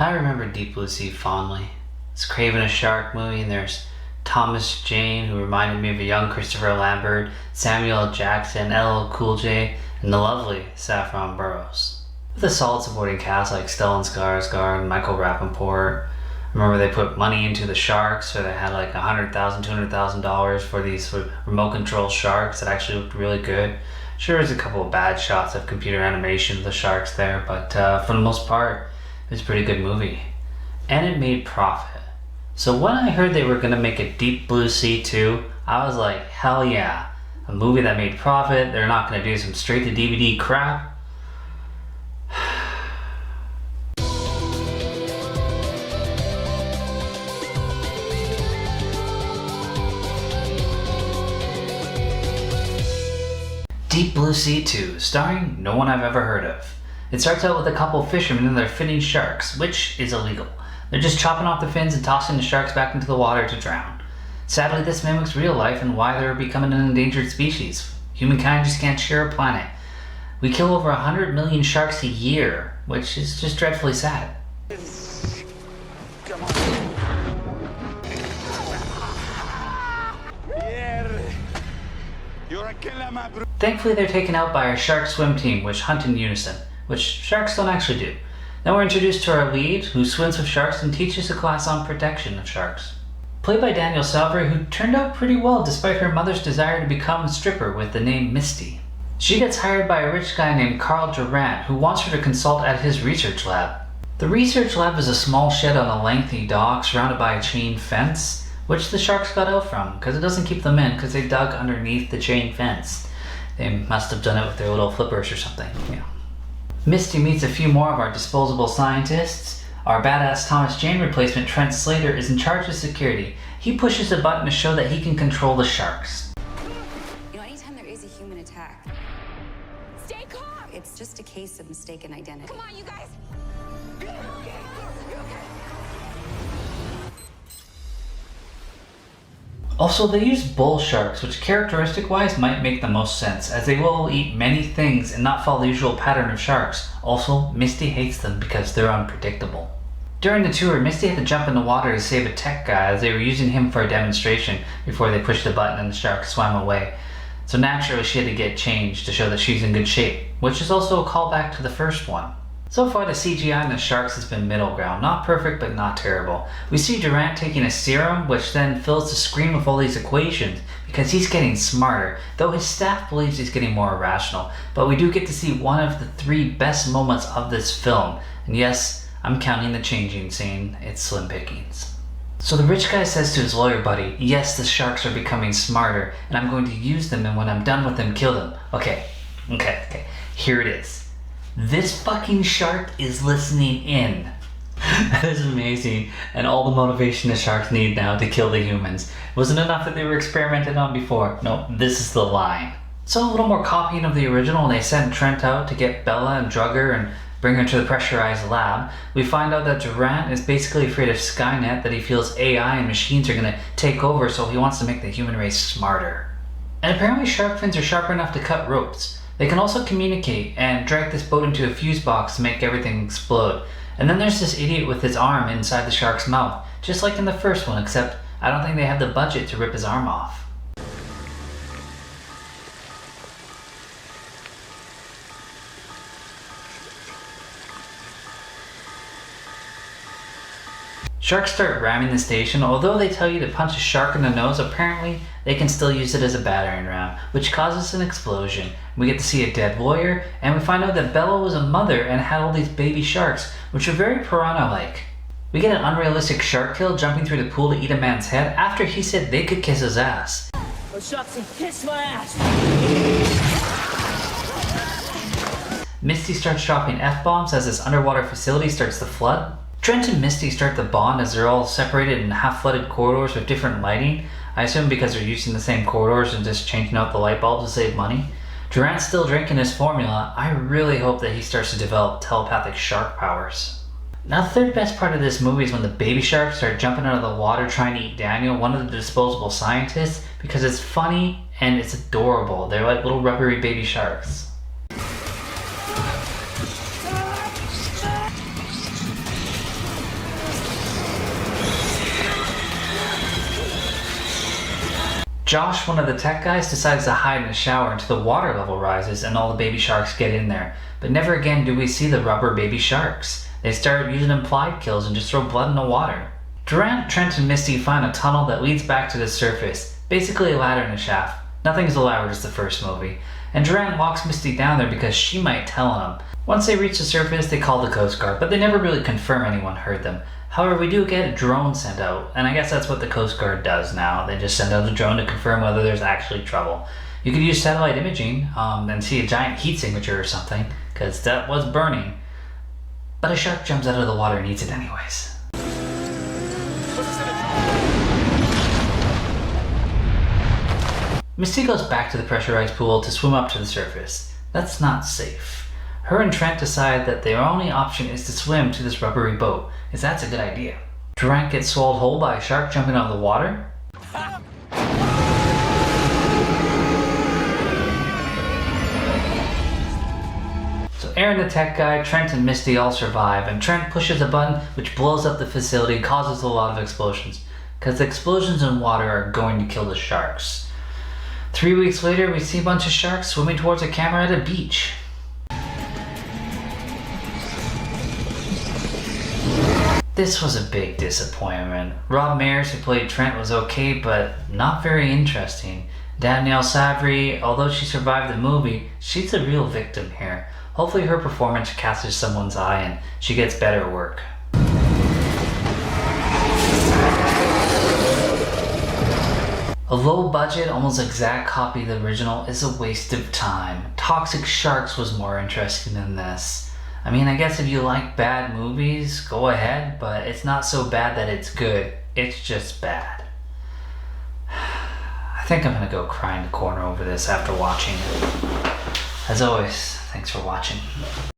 I remember Deep Blue Sea fondly. It's Craven a Shark movie, and there's Thomas Jane, who reminded me of a young Christopher Lambert, Samuel L. Jackson, LL Cool J, and the lovely Saffron Burrows. With a solid supporting cast like Stellan Skarsgård and Michael Rappaport. I remember they put money into the sharks, so they had like $100,000, $200,000 for these remote control sharks that actually looked really good. Sure, there's a couple of bad shots of computer animation of the sharks there, but for the most part, it was a pretty good movie. And it made profit. So when I heard they were going to make a Deep Blue Sea 2, I was like, hell yeah. A movie that made profit, they're not going to do some straight to DVD crap. Deep Blue Sea 2, starring no one I've ever heard of. It starts out with a couple of fishermen and they're finning sharks, which is illegal. They're just chopping off the fins and tossing the sharks back into the water to drown. Sadly, this mimics real life and why they're becoming an endangered species. Humankind just can't share a planet. We kill over 100 million sharks a year, which is just dreadfully sad. Come on. Thankfully, they're taken out by our shark swim team, which hunt in unison, which sharks don't actually do. Then we're introduced to our lead, who swims with sharks and teaches a class on protection of sharks. Played by Danielle Savre, who turned out pretty well despite her mother's desire to become a stripper with the name Misty. She gets hired by a rich guy named Carl Durant, who wants her to consult at his research lab. The research lab is a small shed on a lengthy dock surrounded by a chain fence, which the sharks got out from, because it doesn't keep them in, because they dug underneath the chain fence. They must have done it with their little flippers or something, yeah. Misty meets a few more of our disposable scientists. Our badass Thomas Jane replacement, Trent Slater, is in charge of security. He pushes a button to show that he can control the sharks. You know, anytime there is a human attack, stay calm! It's just a case of mistaken identity. Come on, you guys! Also, they use bull sharks, which characteristic-wise might make the most sense, as they will eat many things and not follow the usual pattern of sharks. Also, Misty hates them because they're unpredictable. During the tour, Misty had to jump in the water to save a tech guy as they were using him for a demonstration before they pushed the button and the shark swam away. So naturally, she had to get changed to show that she's in good shape, which is also a callback to the first one. So far, the CGI in the sharks has been middle ground. Not perfect, but not terrible. We see Durant taking a serum, which then fills the screen with all these equations, because he's getting smarter, though his staff believes he's getting more irrational. But we do get to see one of the 3 best moments of this film. And yes, I'm counting the changing scene. It's slim pickings. So the rich guy says to his lawyer buddy, yes, the sharks are becoming smarter, and I'm going to use them, and when I'm done with them, kill them. Okay. Here it is. This fucking shark is listening in. That is amazing, and all the motivation the sharks need now to kill the humans. It wasn't enough that they were experimented on before. No, this is the line. So a little more copying of the original, and they sent Trent out to get Bella and drug her and bring her to the pressurized lab. We find out that Durant is basically afraid of Skynet, that he feels AI and machines are going to take over, so he wants to make the human race smarter. And apparently shark fins are sharp enough to cut ropes. They can also communicate and drag this boat into a fuse box to make everything explode. And then there's this idiot with his arm inside the shark's mouth, just like in the first one, except I don't think they have the budget to rip his arm off. Sharks start ramming the station. Although they tell you to punch a shark in the nose, apparently they can still use it as a battering ram, which causes an explosion. We get to see a dead lawyer, and we find out that Bella was a mother and had all these baby sharks, which are very piranha-like. We get an unrealistic shark kill jumping through the pool to eat a man's head after he said they could kiss his ass. Those sharks can kiss my ass! Misty starts dropping F-bombs as this underwater facility starts to flood. Trent and Misty start the bond as they're all separated in half-flooded corridors with different lighting. I assume because they're using the same corridors and just changing out the light bulbs to save money. Durant's still drinking his formula. I really hope that he starts to develop telepathic shark powers. Now the third best part of this movie is when the baby sharks start jumping out of the water trying to eat Daniel, one of the disposable scientists, because it's funny and it's adorable. They're like little rubbery baby sharks. Josh, one of the tech guys, decides to hide in a shower until the water level rises and all the baby sharks get in there. But never again do we see the rubber baby sharks. They start using implied kills and just throw blood in the water. Durant, Trent, and Misty find a tunnel that leads back to the surface, basically a ladder and a shaft. Nothing as elaborate as the first movie. And Durant walks Misty down there because she might tell him. Once they reach the surface, they call the Coast Guard, but they never really confirm anyone heard them. However, we do get a drone sent out, and I guess that's what the Coast Guard does now. They just send out a drone to confirm whether there's actually trouble. You could use satellite imaging and see a giant heat signature or something, because that was burning. But a shark jumps out of the water and eats it anyways. Misty goes back to the pressurized pool to swim up to the surface. That's not safe. Her and Trent decide that their only option is to swim to this rubbery boat, as that's a good idea. Durant gets swallowed whole by a shark jumping out of the water. So Aaron the tech guy, Trent and Misty all survive, and Trent pushes a button which blows up the facility and causes a lot of explosions, because the explosions in water are going to kill the sharks. 3 weeks later, we see a bunch of sharks swimming towards a camera at a beach. This was a big disappointment. Rob Mayers, who played Trent, was okay, but not very interesting. Danielle Savre, although she survived the movie, she's a real victim here. Hopefully her performance catches someone's eye and she gets better work. A low-budget, almost exact copy of the original is a waste of time. Toxic Sharks was more interesting than this. I mean, I guess if you like bad movies, go ahead, but it's not so bad that it's good. It's just bad. I think I'm gonna go cry in the corner over this after watching it. As always, thanks for watching.